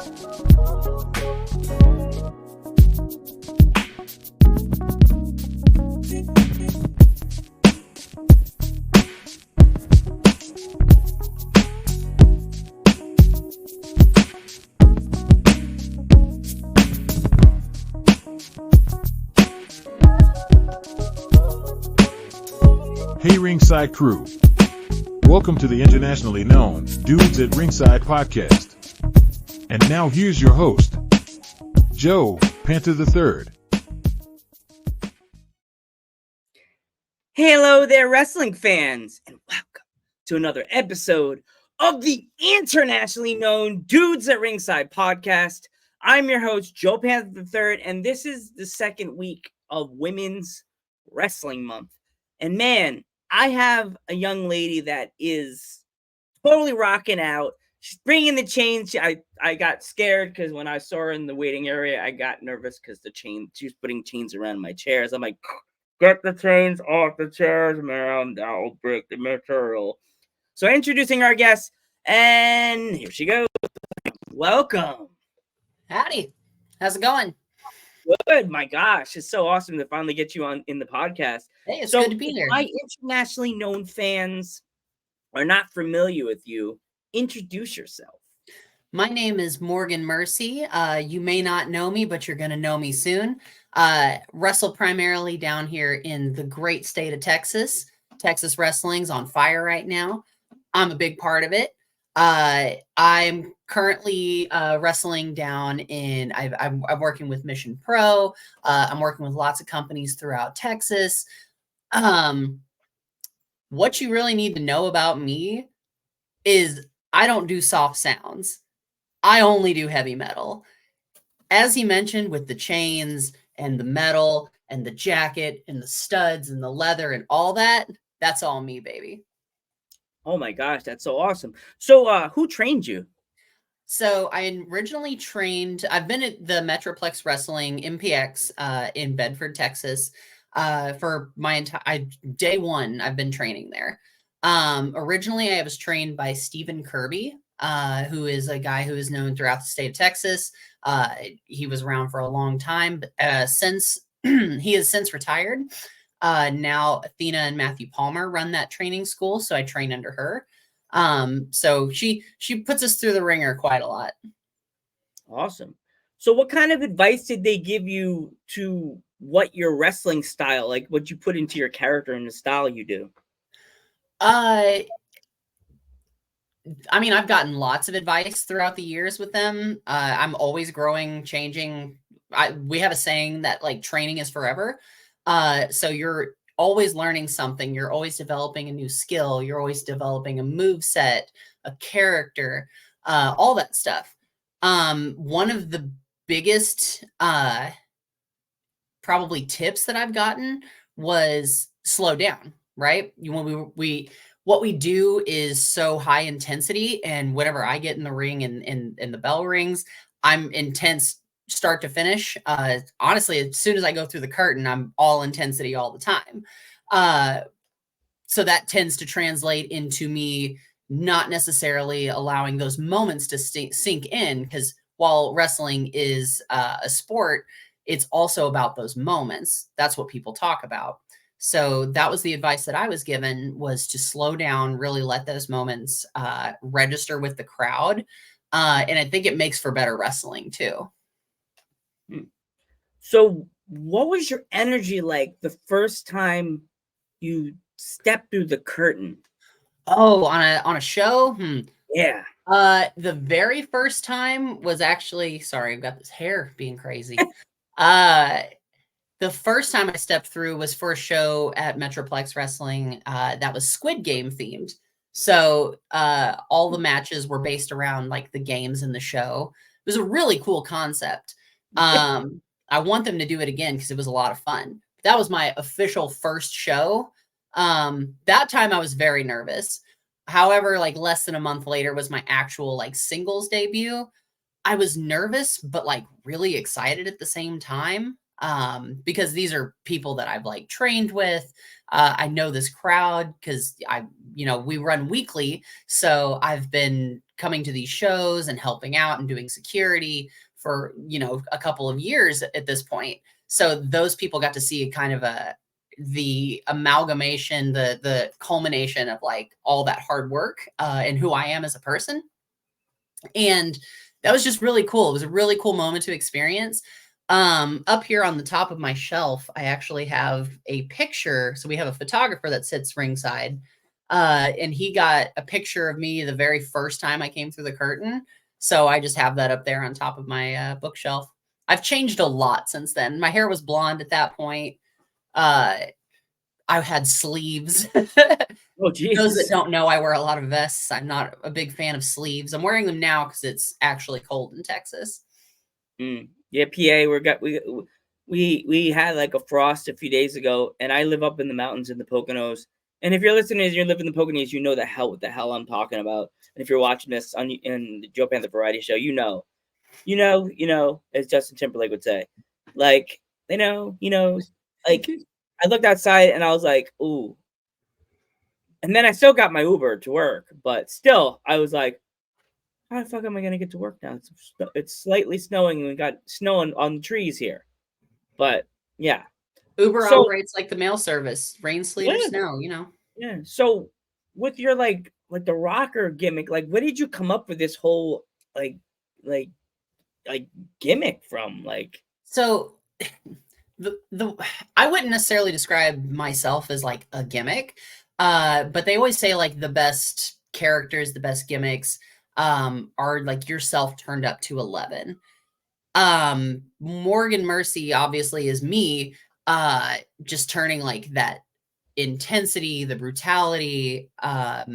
Hey Ringside crew. Welcome to the internationally known Dudes at Ringside podcast. And now here's your host, Joe, Panther the Third. Hello there, wrestling fans, and welcome to another episode of the internationally known Dudes at Ringside podcast. I'm your host, Joe Panther the Third, and this is the second week of Women's Wrestling Month. And man, I have a young lady that is totally rocking out. She's bringing the chains. I got scared because when I saw her in the waiting area, I got nervous because she was putting chains around my chairs. I'm like, get the chains off the chairs, man. That'll break the material. So introducing our guest, and here she goes. Welcome. Howdy. How's it going? Good. My gosh, it's so awesome to finally get you on in the podcast. Hey, it's good to be here. My internationally known fans are not familiar with you. Introduce yourself. My name is Morgan Mercy. You may not know me, but you're going to know me soon. Wrestle primarily down here in the great state of Texas. Texas wrestling's on fire right now. I'm a big part of it. I'm currently wrestling down in, I'm working with Mission Pro. I'm working with lots of companies throughout Texas. What you really need to know about me is I don't do soft sounds. I only do heavy metal. As he mentioned, with the chains and the metal and the jacket and the studs and the leather and all that, that's all me, baby. Oh my gosh, that's so awesome. So who trained you? So I originally trained, I've been at the Metroplex Wrestling MPX in Bedford, Texas for my entire day one. I've been training there. Originally I was trained by Stephen Kirby, who is a guy who is known throughout the state of Texas. He was around for a long time, but since he has since retired. Now Athena and Matthew Palmer run that training school, so I train under her. So she puts us through the ringer quite a lot. Awesome. So what kind of advice did they give you to what your wrestling style, like what you put into your character and the style you do? I mean, I've gotten lots of advice throughout the years with them. I'm always growing, changing. We have a saying that like training is forever. So you're always learning something. You're always developing a new skill. You're always developing a move set, a character, all that stuff. One of the biggest probably tips that I've gotten was slow down, right? What we do is so high intensity, and whenever I get in the ring and the bell rings, I'm intense start to finish. Honestly, as soon as I go through the curtain, I'm all intensity all the time. So that tends to translate into me not necessarily allowing those moments to sink in, because while wrestling is a sport, it's also about those moments. That's what people talk about. So that was the advice that I was given, was to slow down, really let those moments register with the crowd. And I think it makes for better wrestling too. So what was your energy like the first time you stepped through the curtain? Oh, on a show? Yeah. The very first time was actually, sorry, I've got this hair being crazy. The first time I stepped through was for a show at Metroplex Wrestling that was Squid Game themed. So all the matches were based around like the games in the show. It was a really cool concept. I want them to do it again because it was a lot of fun. That was my official first show. That time I was very nervous. However, like less than a month later was my actual like singles debut. I was nervous, but like really excited at the same time. Because these are people that I've like trained with. I know this crowd because we run weekly. So I've been coming to these shows and helping out and doing security for, a couple of years at this point. So those people got to see kind of the amalgamation, the culmination of like all that hard work and who I am as a person. And that was just really cool. It was a really cool moment to experience. Up here on the top of my shelf, I actually have a picture. So we have a photographer that sits ringside, and he got a picture of me the very first time I came through the curtain. So I just have that up there on top of my bookshelf. I've changed a lot since then. My hair was blonde at that point. I had sleeves. Oh, geez. Those that don't know, I wear a lot of vests. I'm not a big fan of sleeves. I'm wearing them now because it's actually cold in Texas. Yeah, PA. We had like a frost a few days ago, and I live up in the mountains in the Poconos. And if you're listening and you live in the Poconos, you know what the hell I'm talking about. And if you're watching this in the Joe Panther Variety Show, you know, as Justin Timberlake would say, like, like I looked outside and I was like, ooh. And then I still got my Uber to work, but still, I was like, how the fuck am I gonna get to work now? It's slightly snowing, and we got snow on the trees here. But yeah, Uber operates like the mail service, rain, sleet, or snow. Yeah. So with your like the rocker gimmick, like, where did you come up with this whole like gimmick from? Like, so I wouldn't necessarily describe myself as like a gimmick, but they always say like the best characters, the best gimmicks are like yourself turned up to 11. Morgan Mercy obviously is me, just turning like that intensity, the brutality. I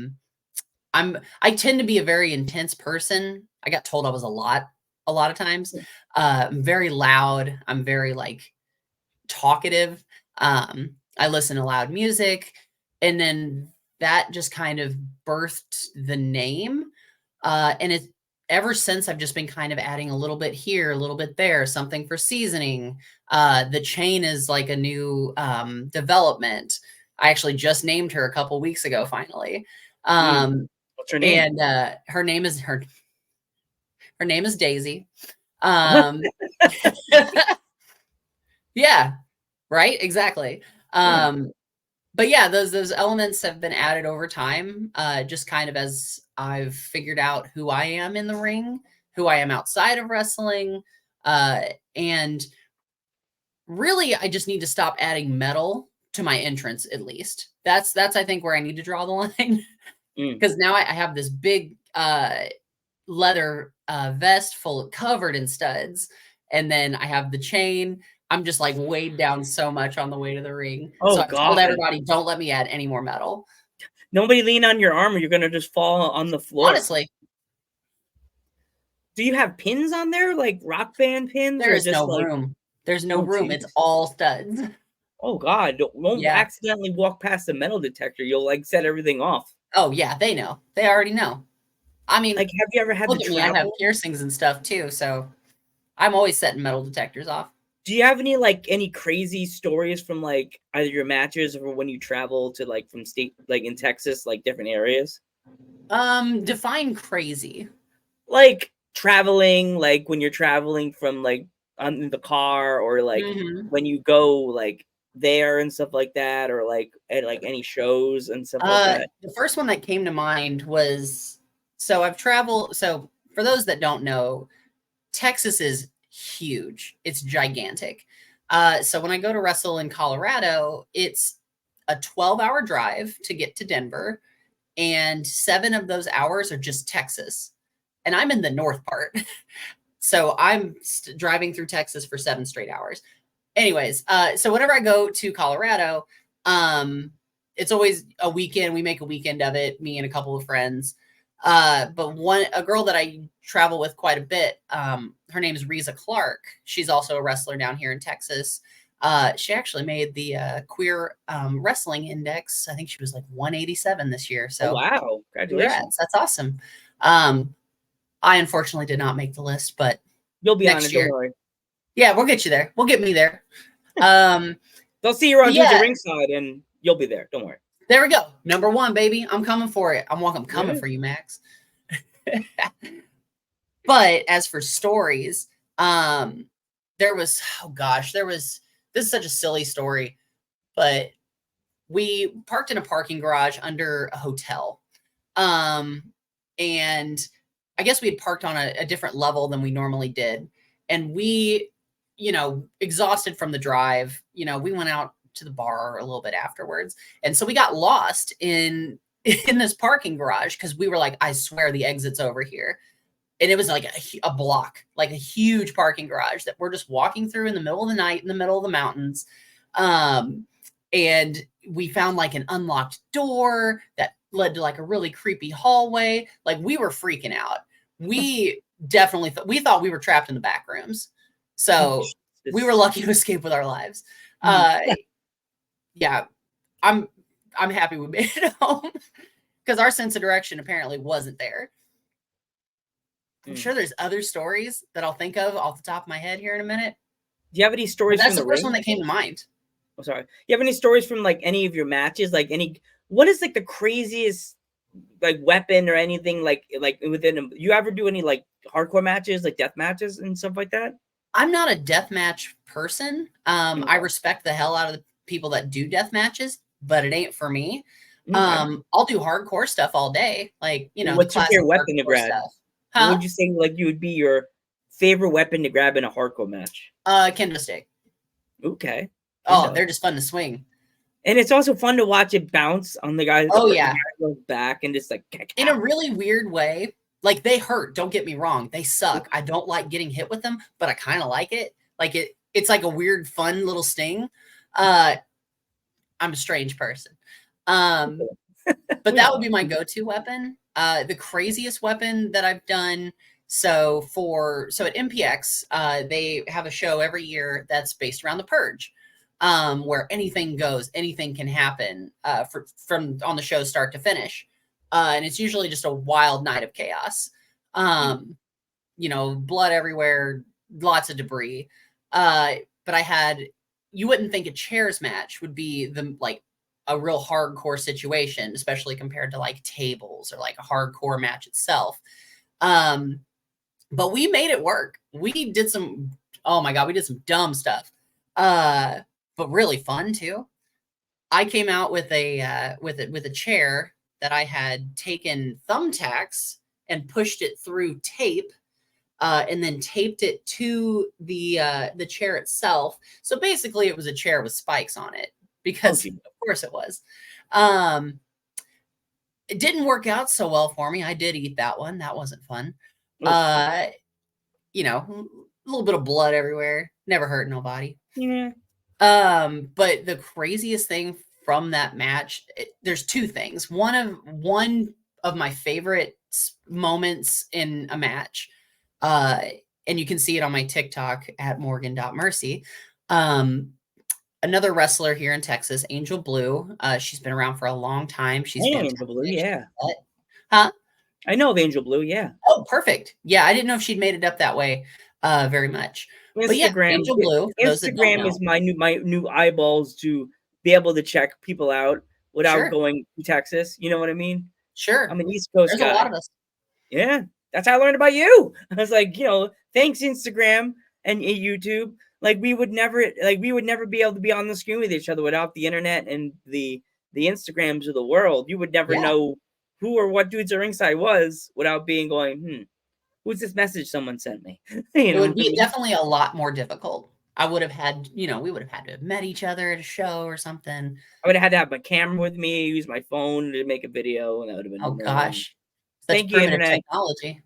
tend to be a very intense person. I got told I was a lot of times. I'm very loud. I'm very like talkative. I listen to loud music, and then that just kind of birthed the name. And it ever since I've just been kind of adding a little bit here, a little bit there, something for seasoning. The chain is like a new development. I actually just named her a couple weeks ago, finally. What's her name? And her name is Daisy. Yeah, right. Exactly. But yeah, those elements have been added over time, just kind of as I've figured out who I am in the ring, who I am outside of wrestling. And really, I just need to stop adding metal to my entrance, at least. That's I think, where I need to draw the line. Because now I have this big leather vest covered in studs. And then I have the chain. I'm just like weighed down so much on the way to the ring. Oh, so I've God. told everybody, don't let me add any more metal. Nobody lean on your arm or you're going to just fall on the floor. Honestly. Do you have pins on there? Like rock band pins? There is no room. There's no room. Geez. It's all studs. Oh, God. Don't accidentally walk past the metal detector. You'll like set everything off. Oh, yeah. They know. They already know. I mean, like, have you ever had I have piercings and stuff too. So I'm always setting metal detectors off. Do you have any crazy stories from like either your matches or when you travel to like from state, like in Texas, like different areas? Define crazy. Like traveling, like when you're traveling from like on the car or like when you go like there and stuff like that, or like at like any shows and stuff like that. The first one that came to mind was, so I've traveled. So for those that don't know, Texas is huge. It's gigantic. So when I go to wrestle in Colorado, it's a 12-hour drive to get to Denver, and 7 of those hours are just Texas. And I'm in the north part. So I'm driving through Texas for 7 straight hours. Anyways, so whenever I go to Colorado, it's always a weekend. We make a weekend of it, me and a couple of friends. But a girl that I travel with quite a bit, her name is Reza Clark. She's also a wrestler down here in Texas. She actually made the queer wrestling index. I think she was like 187 this year. So wow, congratulations! Congrats. That's awesome. I unfortunately did not make the list, but you'll be next on it. Year. Don't worry. Yeah, we'll get you there. We'll get me there. They'll see you on the ringside, and you'll be there. Don't worry. There we go. Number 1, baby. I'm coming for it. I'm coming for you, Max. But as for stories, there was, oh gosh, this is such a silly story, but we parked in a parking garage under a hotel. And I guess we had parked on a different level than we normally did. And we, exhausted from the drive, we went out to the bar a little bit afterwards. And so we got lost in this parking garage because we were like, I swear the exit's over here. And it was like a block, like a huge parking garage that we're just walking through in the middle of the night in the middle of the mountains. And we found like an unlocked door that led to like a really creepy hallway. Like we were freaking out. We definitely we thought we were trapped in the back rooms. So we were lucky to escape with our lives. Yeah, I'm happy we made it home because our sense of direction apparently wasn't there. I'm sure there's other stories that I'll think of off the top of my head here in a minute. Do you have any stories? That's the first one that came to mind. Oh, sorry. You have any stories from like any of your matches? Like what is like the craziest like weapon or anything like within you ever do any like hardcore matches, like death matches and stuff like that? I'm not a death match person. I respect the hell out of the people that do death matches, but it ain't for me. I'll do hardcore stuff all day. Like, what's your favorite weapon to grab? Huh? What would you say like you would be your favorite weapon to grab in a hardcore match? Kendo stick. Okay. Oh, they're just fun to swing. And it's also fun to watch it bounce on the guy. Oh, yeah. Goes back and just like. In a really weird way. Like they hurt. Don't get me wrong. They suck. I don't like getting hit with them, but I kind of like it. Like it's like a weird, fun little sting. I'm a strange person. But that would be my go-to weapon. The craziest weapon that I've done. So at MPX, they have a show every year that's based around the Purge, where anything goes, anything can happen from on the show start to finish. And it's usually just a wild night of chaos. Blood everywhere, lots of debris. But you wouldn't think a chairs match would be a real hardcore situation, especially compared to like tables or like a hardcore match itself. But we made it work. We did some dumb stuff. But really fun too. I came out with a chair that I had taken thumbtacks and pushed it through tape, and then taped it to the chair itself. So basically, it was a chair with spikes on it because, of course, it was. It didn't work out so well for me. I did eat that one. That wasn't fun. A little bit of blood everywhere. Never hurt nobody. Yeah. But the craziest thing from that match, there's two things. One of my favorite moments in a match, and you can see it on my TikTok at morgan.mercy. Another wrestler here in Texas, Angel Blue. She's been around for a long time. She's Angel Blue, yeah. Huh? I know of Angel Blue, yeah. Oh, perfect. Yeah, I didn't know if she'd made it up that way very much. But yeah, Angel Blue. Instagram is my new eyeballs to be able to check people out without going to Texas. You know what I mean? Sure. I'm an East Coast guy. There's a lot of us. Yeah, that's how I learned about you. I was like, thanks Instagram and YouTube. Like we would never be able to be on the screen with each other without the internet and the Instagrams of the world. You would never know who or what Dudes at Ringside was without going, who's this message someone sent me? It would be definitely a lot more difficult. I would have had, we would have had to have met each other at a show or something. I would have had to have my camera with me, use my phone to make a video, and that would have been gosh. Thank you, internet technology.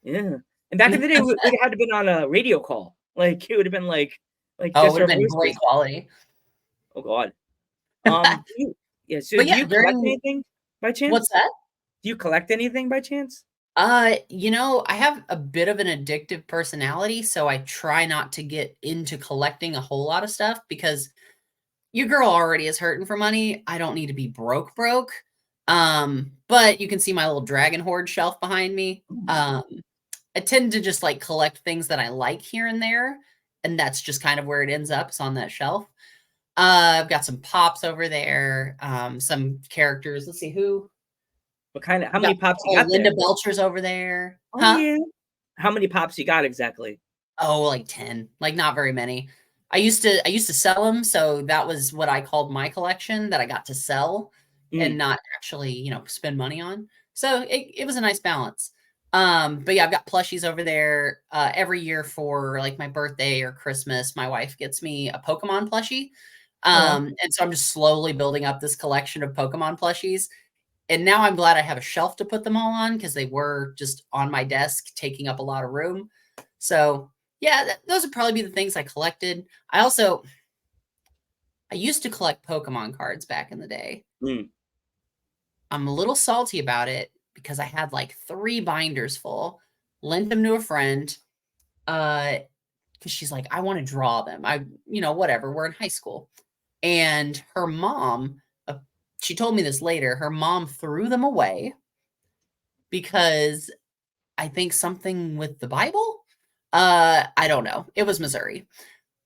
Yeah. And back in the day, it would have had to been on a radio call. Like it would have been like it would have been great quality. Oh God. So do you collect anything by chance? What's that? Do you collect anything by chance? I have a bit of an addictive personality, so I try not to get into collecting a whole lot of stuff because your girl already is hurting for money. I don't need to be broke. But you can see my little Dragon Horde shelf behind me. I tend to just like collect things that I like here and there, and that's just kind of where it ends up. It's on that shelf. I've got some pops over there, some characters. Let's see who. What kind of? How Got many pops you oh, got Linda there? Belcher's over there. Oh Huh? yeah. How many pops you got exactly? Oh, like 10. Like not very many. I used to sell them, so that was what I called my collection that I got to sell and Mm. not actually, spend money on. So it was a nice balance. But yeah, I've got plushies over there. Every year for like my birthday or Christmas, my wife gets me a Pokemon plushie. Oh, And so I'm just slowly building up this collection of Pokemon plushies. And now I'm glad I have a shelf to put them all on because they were just on my desk taking up a lot of room. So yeah, those would probably be the things I collected. I used to collect Pokemon cards back in the day. mm. I'm a little salty about it because I had like 3 binders full, lent them to a friend, because she's like, I want to draw them. Whatever. We're in high school. And her mom, she told me this later, her mom threw them away because I think something with the Bible. I don't know. It was Missouri.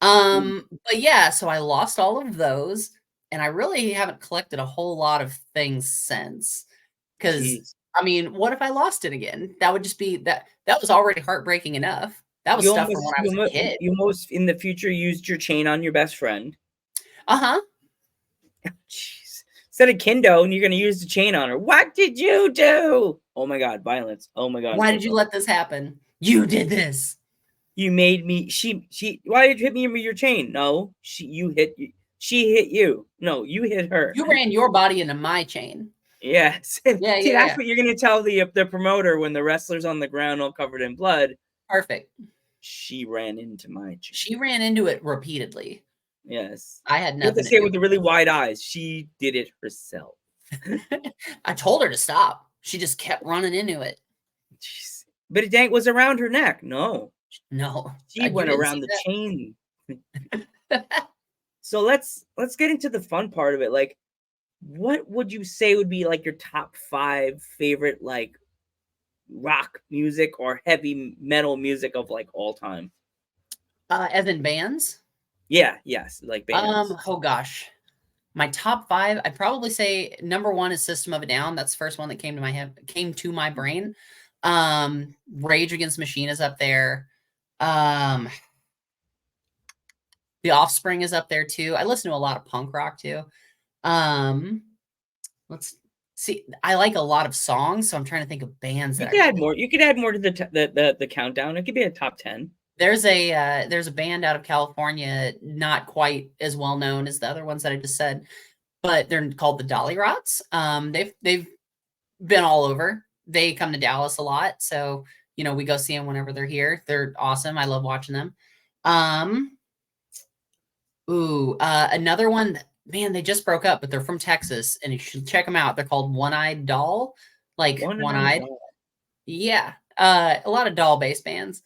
Mm. But yeah, so I lost all of those, and I really haven't collected a whole lot of things since. Because Jeez. I mean, what if I lost it again? That would just be that was already heartbreaking enough. That was stuff from when I was a kid. You almost in the future used your chain on your best friend. Uh-huh. Jeez. Instead of Kendo, and you're gonna use the chain on her. What did you do? Oh my god, violence. Oh my god. I'm Why so did you sorry. let this happen? You did this. You made me. Why did you hit me with your chain? No, she hit you. No, you hit her. You ran your body into my chain. Yes. Yeah, See, yeah, that's yeah. what you're gonna tell the promoter when the wrestler's on the ground all covered in blood. Perfect. She ran into my chain. She ran into it repeatedly. Yes. I had You have to nothing to say it do with the with really wide eyes. She did it herself. it. I told her to stop. She just kept running into it. Jeez. But it was around her neck. No, No, she you went didn't see around the chain. that. So let's get into the fun part of it. Like, what would you say would be like your top 5 favorite like rock music or heavy metal music of like all time? As in bands? Yeah, yes, like bands. Oh gosh. My top 5, I'd probably say number 1 is System of a Down. That's the first one that came to my brain. Rage Against the Machine is up there. Um, The Offspring is up there too. I listen to a lot of punk rock too. Um, let's see. I like a lot of songs, so I'm trying to think of bands You that I could add really. more. You could add more to the countdown. It could be a top 10. There's a band out of California, not quite as well known as the other ones that I just said, but they're called the Dolly Rots. They've been all over. They come to Dallas a lot, so we go see them whenever they're here. They're awesome. I love watching them. Um, Another one. Man, they just broke up, but they're from Texas, and you should check them out. They're called One Eyed Doll, like One one Eye eyed. Doll. Yeah, a lot of doll based bands.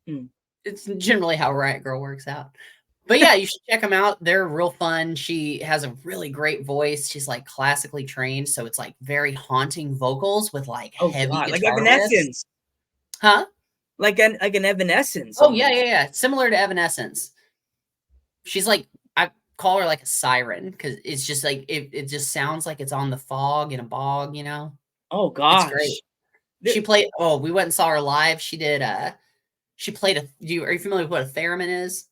Hmm. It's generally how Riot Girl works out. But yeah, you should check them out. They're real fun. She has a really great voice. She's like classically trained, so it's like very haunting vocals with like Oh heavy god, like guitar riffs. Evanescence. Huh? Like an Evanescence Oh yeah, almost. yeah, yeah. Similar to Evanescence. She's like, I call her like a siren because it's just like it just sounds like it's on the fog in a bog. Oh It's great. gosh. She played. Oh, we went and saw her live. She did. She played are you familiar with what a theremin is?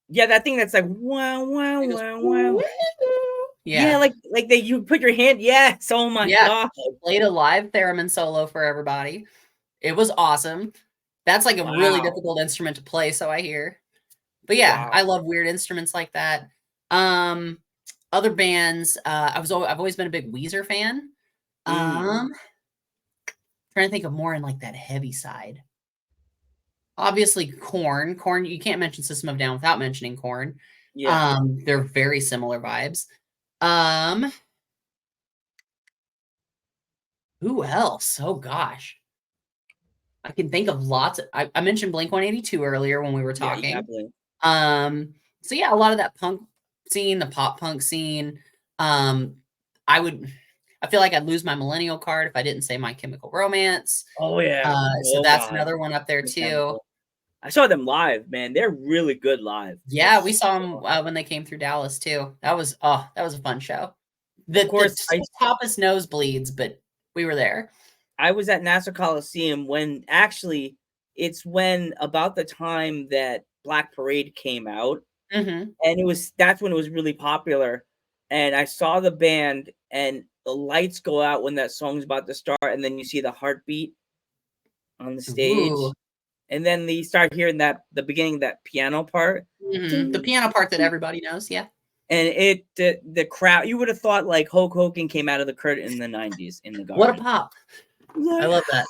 Yeah, that thing that's like wow, wow, It goes, wow, wow. "Woo." Yeah, Yeah. like that you put your hand. Yes. Oh my Yeah. god. She played a live theremin solo for everybody. It was awesome. That's like a really Wow. difficult instrument to play, so I hear. But yeah, Wow. I love weird instruments like that. Um, Other bands, I've always been a big Weezer fan. Mm. Trying to think of more in like that heavy side. Obviously, Corn. Corn, you can't mention System of a Down without mentioning Corn. Yeah. They're very similar vibes. Um, who else? Oh gosh. I can think of lots. I mentioned Blink 182 earlier when we were Yeah, talking. definitely. So yeah, a lot of that punk scene, the pop punk scene. Um, I feel like I'd lose my millennial card if I didn't say My Chemical Romance. Oh yeah. So Oh that's god. another one up there The too. Chemical. I saw them live, man. They're really good live. Yeah, we saw them when they came through Dallas too. That was a fun show. Of course, The topless nosebleeds, but We were there. I was at Nassau Coliseum when actually it's when about the time that Black Parade came out, Mm-hmm. and that's when it was really popular. And I saw the band, and the lights go out when that song's about to start, and then you see the heartbeat on the stage, Ooh. and then you start hearing the beginning, that piano part. Mm-hmm. The piano part that everybody knows, yeah. And the crowd, you would have thought like Hulk Hogan came out of the curtain in the 90s in the garden. What a pop. I love that.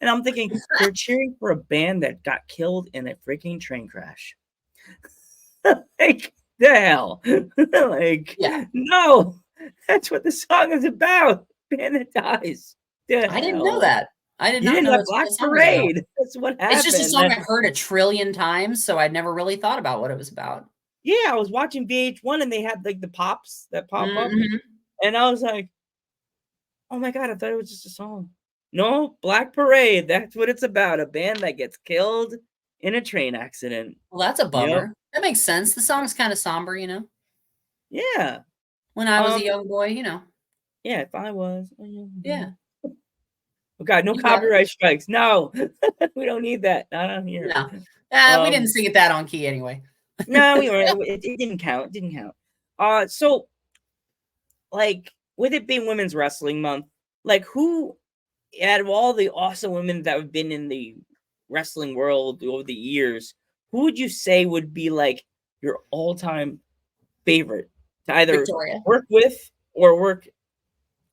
And I'm thinking, they're cheering for a band that got killed in a freaking train crash. Like, the hell? Like, yeah. No, that's what the song is about. Band that dies. I didn't know that. I did You not didn't know have that's Black what the song was about. Parade. That's what happened. It's just a song I've heard a trillion times, so I'd never really thought about what it was about. Yeah, I was watching VH1 and they had like the pops that pop up, and I was like, oh my God, I thought it was just a song. No, Black Parade. That's what it's about. A band that gets killed in a train accident. Well, that's a bummer. That makes sense. The song's kind of somber, you know? Yeah. When I was a young boy, you know. Yeah, if I was. Yeah. Oh God, no copyright strikes. No, we don't need that. Not on here. No. We didn't sing it that on key anyway. No, we weren't. It didn't count. It didn't count. So, like, with it being Women's Wrestling Month, like, who, out of all the awesome women that have been in the wrestling world over the years, who would you say would be like your all-time favorite to either Victoria. Work with or work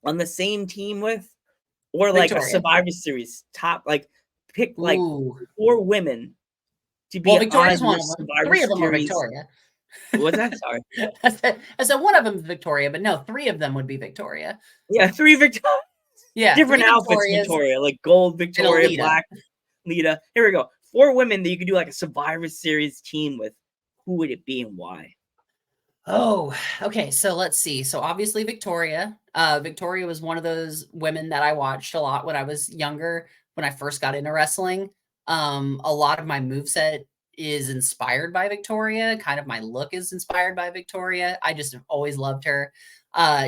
on the same team with, or like Victoria. A Survivor Series top, like pick like 4 women to be Victoria's one of them. Survivor 3 of them Series. are Victoria. What's that? Sorry. I said one of them is Victoria, but no, 3 of them would be Victoria. Yeah, 3 Victoria. Yeah, different outfits. Victoria, like gold Victoria, black Lita. Here we go. 4 women that you could do like a Survivor Series team with. Who would it be and why? Oh, okay. So let's see. So obviously Victoria. Victoria was one of those women that I watched a lot when I was younger, when I first got into wrestling. A lot of my moveset is inspired by Victoria. Kind of my look is inspired by Victoria. I just have always loved her.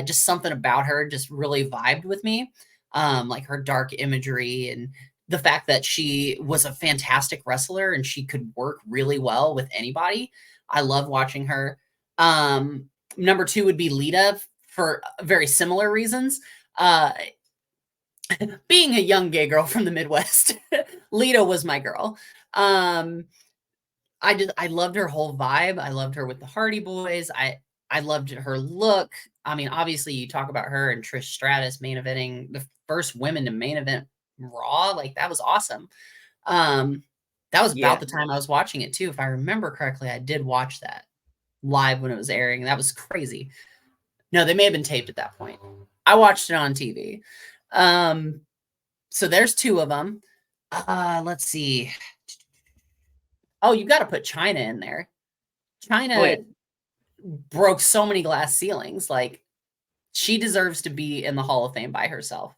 Just something about her just really vibed with me. Like her dark imagery and the fact that she was a fantastic wrestler and she could work really well with anybody. I love watching her. Number 2 would be Lita for very similar reasons. Being a young gay girl from the Midwest, Lita was my girl. I loved her whole vibe. I loved her with the Hardy Boys. I loved her look. I mean, obviously you talk about her and Trish Stratus main eventing the first women to main event Raw. Like that was awesome. That was about the time I was watching it too. If I remember correctly, I did watch that live when it was airing. That was crazy. No, they may have been taped at that point. I watched it on TV. So there's 2 of them. Let's see. Oh, you got to put China in there. China broke so many glass ceilings. Like she deserves to be in the Hall of Fame by herself.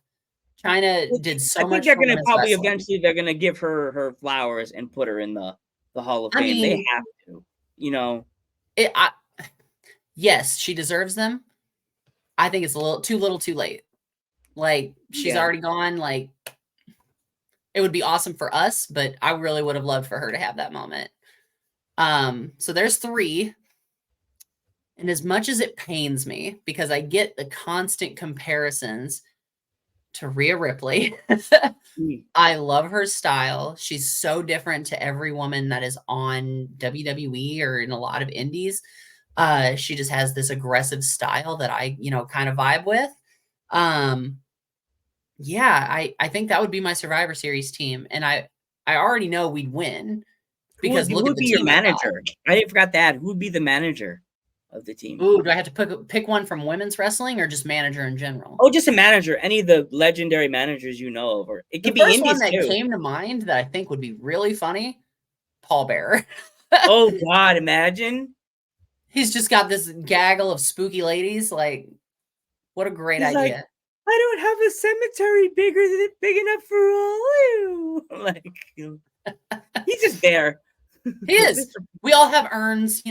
China did so much. I think they're going to probably eventually they're going to give her flowers and put her in the Hall of Fame. I mean, they have to, you know. Yes, she deserves them. I think it's a little too late. Like she's already gone. Like it would be awesome for us, but I really would have loved for her to have that moment. So there's 3. And as much as it pains me because I get the constant comparisons to Rhea Ripley, I love her style. She's so different to every woman that is on WWE or in a lot of indies. She just has this aggressive style that I, kind of vibe with. Yeah, I think that would be my Survivor Series team. And I already know we'd win because who would be your manager? I forgot that. Who would be the manager of the team? Ooh, do I have to pick one from women's wrestling or just manager in general? Oh, just a manager. Any of the legendary managers you know of, or it could be indies too. The first one that came to mind that I think would be really funny, Paul Bearer. Oh God, imagine. He's just got this gaggle of spooky ladies. Like, what a great idea. Like, I don't have a cemetery big enough for all you. Like, he's just there. He is. We all have urns,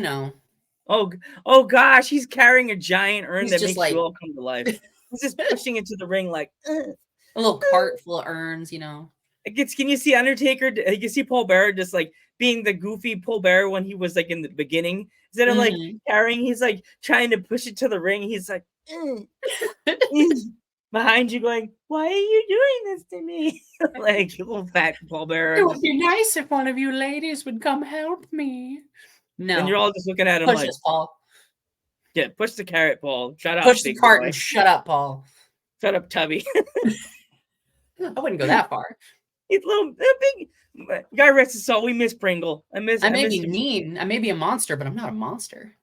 Oh gosh, he's carrying a giant urn that makes you all come to life. He's just pushing into the ring like, A little cart full of urns, you know. Can you see Undertaker? You can see Paul Bearer just like being the goofy Paul Bearer when he was like in the beginning. Instead of like carrying, he's like trying to push it to the ring. He's like behind you, going, "Why are you doing this to me?" Like little fat Paul Bearer. It would be nice if one of you ladies would come help me. No, and you're all just looking at him push like, this, Paul. "Yeah, push the carrot, Paul. Shut up, Push the big cart boy. and shut up, Paul. Shut up, Tubby." I wouldn't go that far. He's little big. God rest his soul. We miss Pringle. I may miss be you. mean. I may be a monster, but I'm not a monster.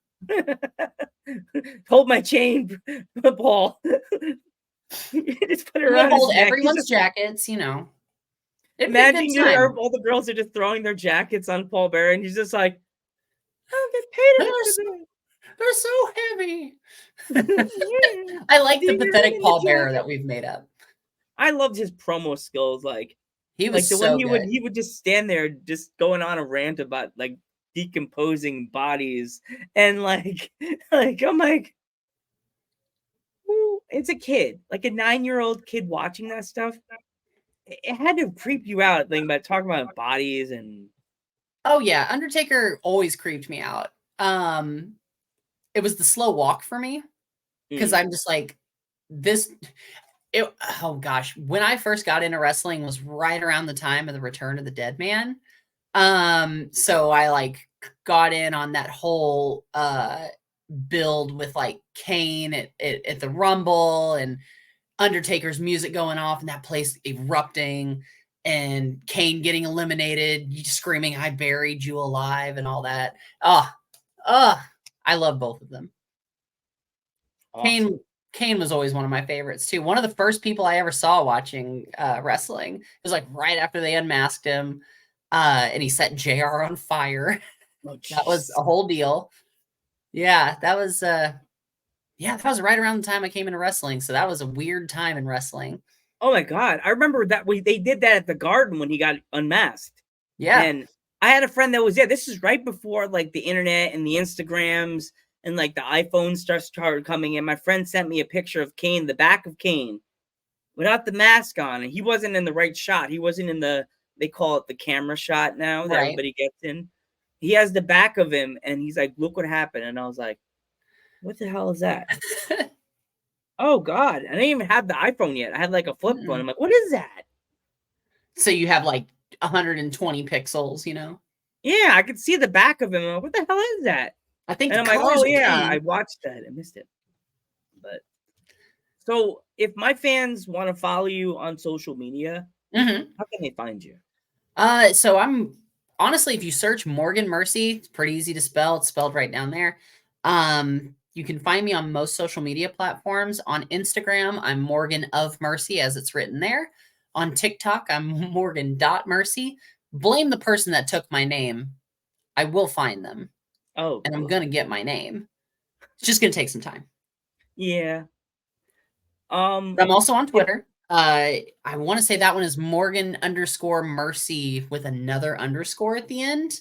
Hold my chain, Paul. Just put it around hold his neck. everyone's jackets, you know. Imagine all the girls are just throwing their jackets on Paul Bearer, and he's just like, "I don't get paid. They're so heavy." I like the pathetic Paul Bearer that we've made up. I loved his promo skills. Like he was like the so one good. He would just stand there, just going on a rant about like decomposing bodies, and like I'm like, ooh, it's a kid, like a 9-year-old kid watching that stuff. It had to creep you out, thinking about talking about bodies and. Oh yeah, Undertaker always creeped me out. It was the slow walk for me because I'm just like this. Oh gosh, when I first got into wrestling was right around the time of the Return of the Dead Man. So I like got in on that whole build with like Kane at the Rumble and Undertaker's music going off and that place erupting and Kane getting eliminated, screaming, "I buried you alive," and all that. I love both of them. Awesome. Kane was always one of my favorites too. One of the first people I ever saw watching wrestling. It was like right after they unmasked him, and he set JR on fire. Oh, that was a whole deal. Yeah, that was right around the time I came into wrestling. So that was a weird time in wrestling. Oh my God. I remember that they did that at the Garden when he got unmasked. Yeah. And I had a friend that was there. This is right before like the internet and the Instagrams and like the iPhone started coming in. My friend sent me a picture of Kane, the back of Kane, without the mask on. And he wasn't in the right shot. He wasn't in they call it the camera shot now that everybody gets in. He has the back of him and he's like, "Look what happened." And I was like, "What the hell is that?" Oh God. I didn't even have the iPhone yet. I had like a flip phone. I'm like, "What is that?" So you have like 120 pixels, you know? Yeah, I could see the back of him. I'm like, "What the hell is that?" I think and I'm like, "Oh yeah, I watched that. I missed it." But so if my fans want to follow you on social media, how can they find you? So I'm honestly, if you search Morgan Mercy, it's pretty easy to spell. It's spelled right down there. You can find me on most social media platforms. On Instagram, I'm Morgan of Mercy, as it's written there. On TikTok, I'm Morgan.Mercy. Blame the person that took my name. I will find them. Oh, and I'm gonna get my name. It's just gonna take some time. Yeah. I'm also on Twitter. I want to say that one is Morgan_Mercy with another underscore at the end.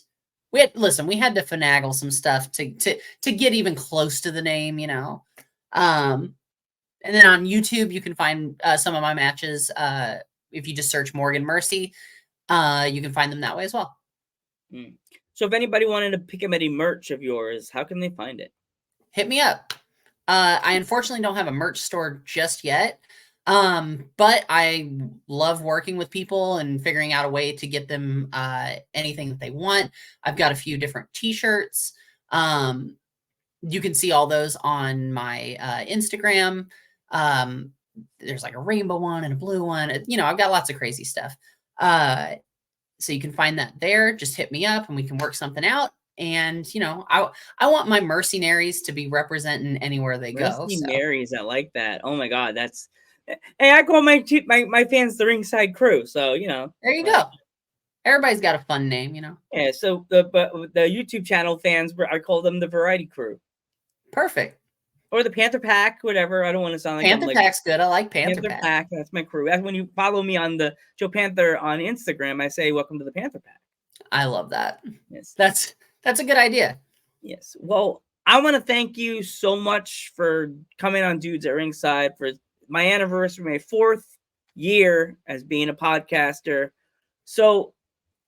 We had to finagle some stuff to get even close to the name, you know. And then on YouTube, you can find some of my matches. If you just search Morgan Mercy, you can find them that way as well. So if anybody wanted to pick up any merch of yours, how can they find it? Hit me up. I unfortunately don't have a merch store just yet. But I love working with people and figuring out a way to get them anything that they want. I've got a few different t-shirts. You can see all those on my Instagram. There's like a rainbow one and a blue one. You know, I've got lots of crazy stuff. So you can find that there. Just hit me up and we can work something out. And, you know, I want my mercenaries to be representing anywhere they go. Mercenaries, I like that. Oh my God, that's... Hey, I call my fans the Ringside Crew. So, you know. There you go. Everybody's got a fun name, you know. Yeah, so the YouTube channel fans, I call them the Variety Crew. Perfect. Or the Panther Pack, whatever. I don't want to sound like Panther Pack's good. I like Panther Pack. That's my crew. That's when you follow me on the Joe Panther on Instagram, I say, "Welcome to the Panther Pack." I love that. Yes. That's a good idea. Yes. Well, I want to thank you so much for coming on Dudes at Ringside for my anniversary, May 4th. year as being a podcaster. So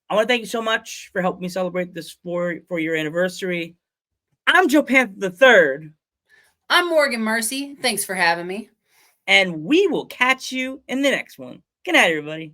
I want to thank you so much for helping me celebrate this 4-year anniversary. I'm Joe Panther the Third. I'm Morgan Mercy. Thanks for having me. And we will catch you in the next one. Good night, everybody.